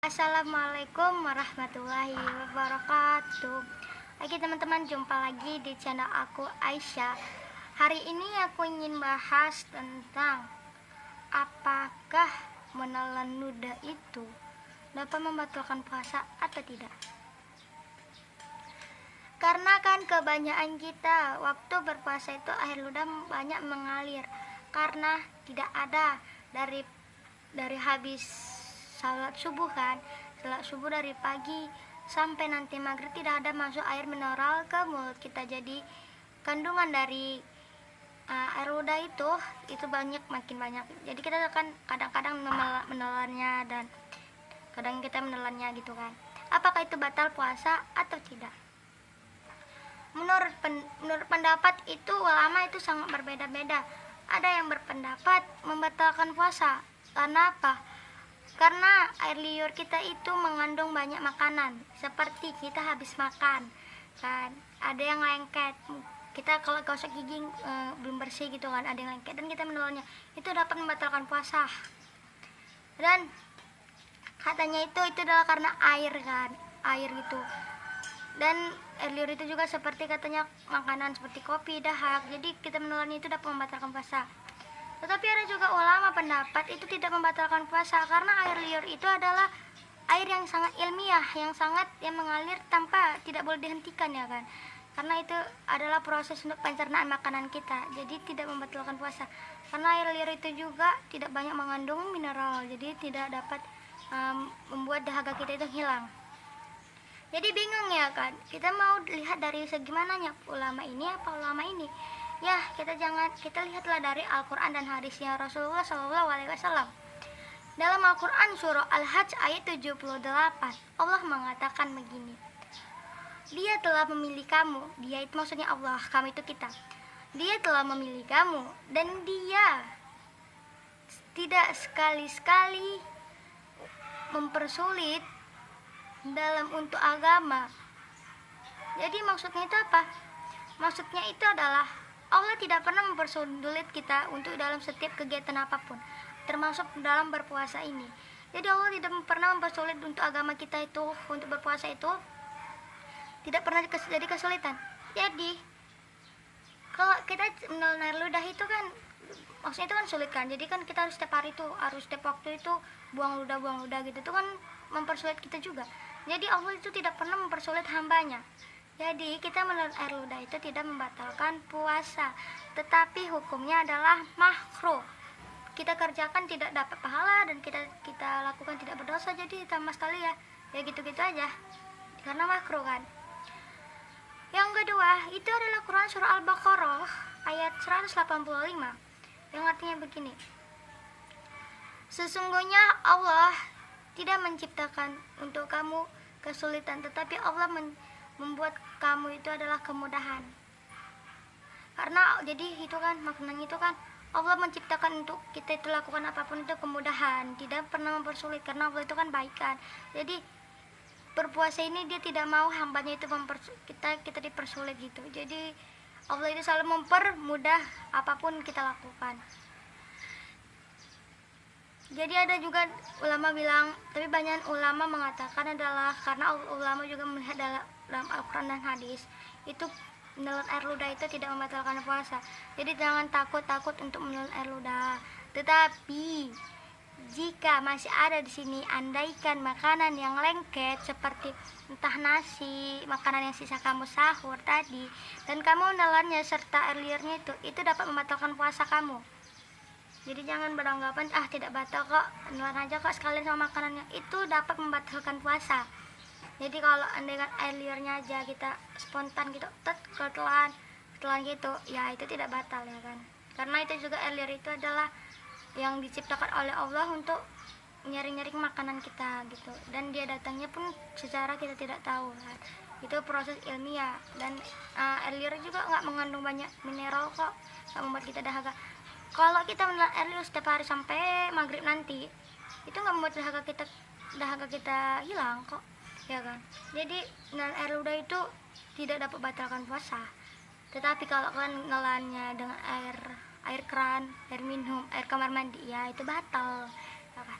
Assalamualaikum warahmatullahi wabarakatuh. Oke teman-teman, jumpa lagi di channel aku Aisyah. Hari ini aku ingin bahas tentang apakah menelan ludah itu dapat membatalkan puasa atau tidak. Karena kan kebanyakan kita waktu berpuasa itu air ludah banyak mengalir karena tidak ada dari habis salat subuh kan, salat subuh dari pagi sampai nanti maghrib tidak ada masuk air mineral ke mulut kita. Jadi kandungan dari air ludah itu banyak, makin banyak. Jadi kita akan kadang-kadang menelannya dan kadang kita menelannya gitu kan. Apakah itu batal puasa atau tidak? Menurut pendapat itu ulama itu sangat berbeda-beda. Ada yang berpendapat membatalkan puasa. Karena apa? Karena air liur kita itu mengandung banyak makanan, seperti kita habis makan kan, ada yang lengket, kita kalau gosok gigi belum bersih gitu kan, ada yang lengket dan kita menelannya, itu dapat membatalkan puasa. Dan katanya itu adalah karena air kan, air gitu. Dan air liur itu juga seperti katanya makanan seperti kopi, dahak, jadi kita menelannya itu dapat membatalkan puasa. Tetapi ada juga ulama pendapat itu tidak membatalkan puasa karena air liur itu adalah air yang sangat ilmiah, yang mengalir tanpa tidak boleh dihentikan ya kan. Karena itu adalah proses untuk pencernaan makanan kita. Jadi tidak membatalkan puasa. Karena air liur itu juga tidak banyak mengandung mineral, jadi tidak dapat membuat dahaga kita itu hilang. Jadi bingung ya kan. Kita mau lihat dari segi mananya, ulama ini apa ulama ini? Ya, kita lihatlah dari Al-Quran dan hadisnya Rasulullah SAW. Dalam Al-Quran surah Al-Hajj ayat 78, Allah mengatakan begini. Dia telah memilih kamu, dia itu maksudnya Allah, kamu itu kita. Dia telah memilih kamu dan dia tidak sekali-sekali mempersulit dalam untuk agama. Jadi maksudnya itu apa? Maksudnya itu adalah Allah tidak pernah mempersulit kita untuk dalam setiap kegiatan apapun, termasuk dalam berpuasa ini. Jadi Allah tidak pernah mempersulit untuk agama kita itu, untuk berpuasa itu tidak pernah jadi kesulitan. Jadi kalau kita menelan air ludah itu kan maksudnya itu kan sulit kan. Jadi kan kita harus setiap hari itu, harus setiap waktu itu buang ludah gitu. Itu kan mempersulit kita juga. Jadi Allah itu tidak pernah mempersulit hambanya. Jadi kita menelan air ludah itu tidak membatalkan puasa, tetapi hukumnya adalah makruh. Kita kerjakan tidak dapat pahala dan kita lakukan tidak berdosa, jadi sama sekali ya gitu-gitu aja. Karena makruh kan. Yang kedua, itu adalah Quran surah Al-Baqarah ayat 185 yang artinya begini. Sesungguhnya Allah tidak menciptakan untuk kamu kesulitan, tetapi Allah membuat kamu itu adalah kemudahan. Karena jadi itu kan maknanya itu kan Allah menciptakan untuk kita itu lakukan apapun itu kemudahan, tidak pernah mempersulit karena Allah itu kan baik kan. Jadi berpuasa ini dia tidak mau hambanya itu kita dipersulit gitu. Jadi Allah itu selalu mempermudah apapun kita lakukan. Jadi ada juga ulama bilang, tapi banyak ulama mengatakan adalah karena ulama juga melihat dalam Al-Quran dan hadis itu menelan air ludah itu tidak membatalkan puasa. Jadi jangan takut untuk menelan air ludah. Tetapi jika masih ada di sini andaikan makanan yang lengket seperti entah nasi, makanan yang sisa kamu sahur tadi, dan kamu menelannya serta air liurnya itu dapat membatalkan puasa kamu. Jadi jangan beranggapan tidak batal kok, menelan aja kok sekalian sama makanannya, itu dapat membatalkan puasa. Jadi kalau dengan air liurnya aja kita spontan gitu, ketelan gitu, ya itu tidak batal ya kan. Karena itu juga air liur itu adalah yang diciptakan oleh Allah untuk nyari-nyari makanan kita gitu. Dan dia datangnya pun secara kita tidak tahu kan. Itu proses ilmiah dan air liur juga nggak mengandung banyak mineral kok, nggak membuat kita dahaga. Kalau kita menelan air liur setiap hari sampai maghrib nanti, itu nggak membuat dahaga kita hilang kok, ya kan. Jadi menelan air ludah itu tidak dapat batalkan puasa. Tetapi kalau kalian menelannya dengan air keran, air minum, air kamar mandi, ya itu batal, ya kan.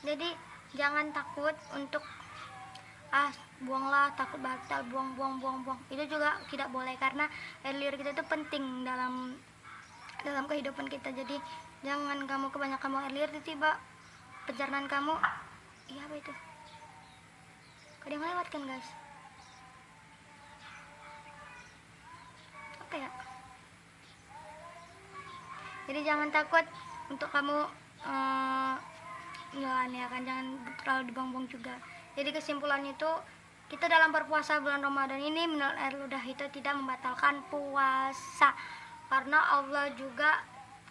Jadi jangan takut untuk buanglah, takut batal, buang. Itu juga tidak boleh, karena air liur kita itu penting dalam kehidupan kita. Jadi jangan kamu kebanyakan buang air liur, tiba pencernaan kamu apa itu, ada yang lewat kan guys, apa ya. Jadi jangan takut untuk kamu ya kan, jangan terlalu dibuang-buang juga. Jadi kesimpulannya itu, kita dalam berpuasa bulan Ramadan ini menelan air ludah itu tidak membatalkan puasa, karena Allah juga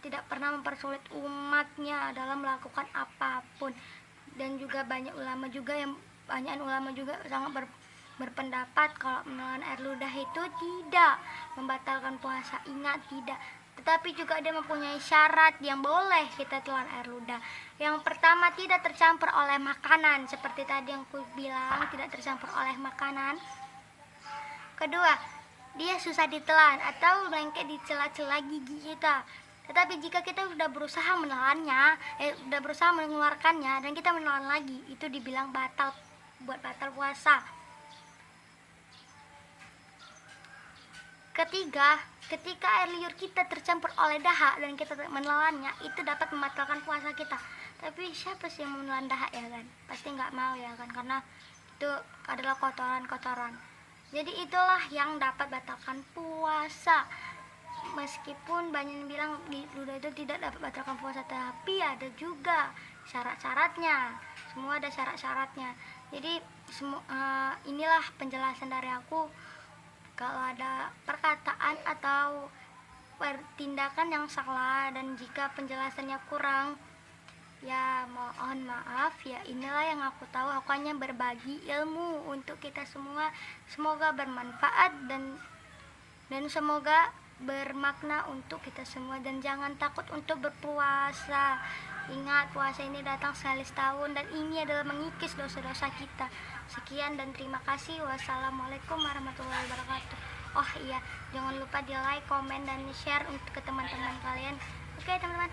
tidak pernah mempersulit umatnya dalam melakukan apapun. Dan juga banyak ulama juga sangat berpendapat kalau menelan air ludah itu tidak membatalkan puasa. Ingat, tidak. Tetapi juga dia mempunyai syarat yang boleh kita telan air ludah. Yang pertama, tidak tercampur oleh makanan, seperti tadi yang aku bilang, tidak tercampur oleh makanan. Kedua, dia susah ditelan atau lengket di celah-celah gigi kita. Tetapi jika kita sudah berusaha menelannya, sudah berusaha mengeluarkannya, dan kita menelan lagi, itu dibilang batal puasa. Ketiga, ketika air liur kita tercampur oleh dahak dan kita menelannya, itu dapat membatalkan puasa kita. Tapi siapa sih yang menelan dahak, ya kan? Pasti nggak mau, ya kan? Karena itu adalah kotoran-kotoran. Jadi itulah yang dapat batalkan puasa. Meskipun banyak yang bilang di ludah itu tidak dapat batalkan puasa, tapi ada juga syarat-syaratnya. Semua ada syarat-syaratnya. Jadi inilah penjelasan dari aku. Kalau ada perkataan atau tindakan yang salah dan jika penjelasannya kurang, ya mohon maaf ya. Inilah yang aku tahu, aku hanya berbagi ilmu untuk kita semua. Semoga bermanfaat dan semoga bermakna untuk kita semua. Dan jangan takut untuk berpuasa. Ingat, puasa ini datang sekali setahun dan ini adalah mengikis dosa-dosa kita. Sekian dan terima kasih. Wassalamualaikum warahmatullahi wabarakatuh. Oh iya, jangan lupa di like, komen, dan share untuk ke teman-teman kalian. Oke teman-teman.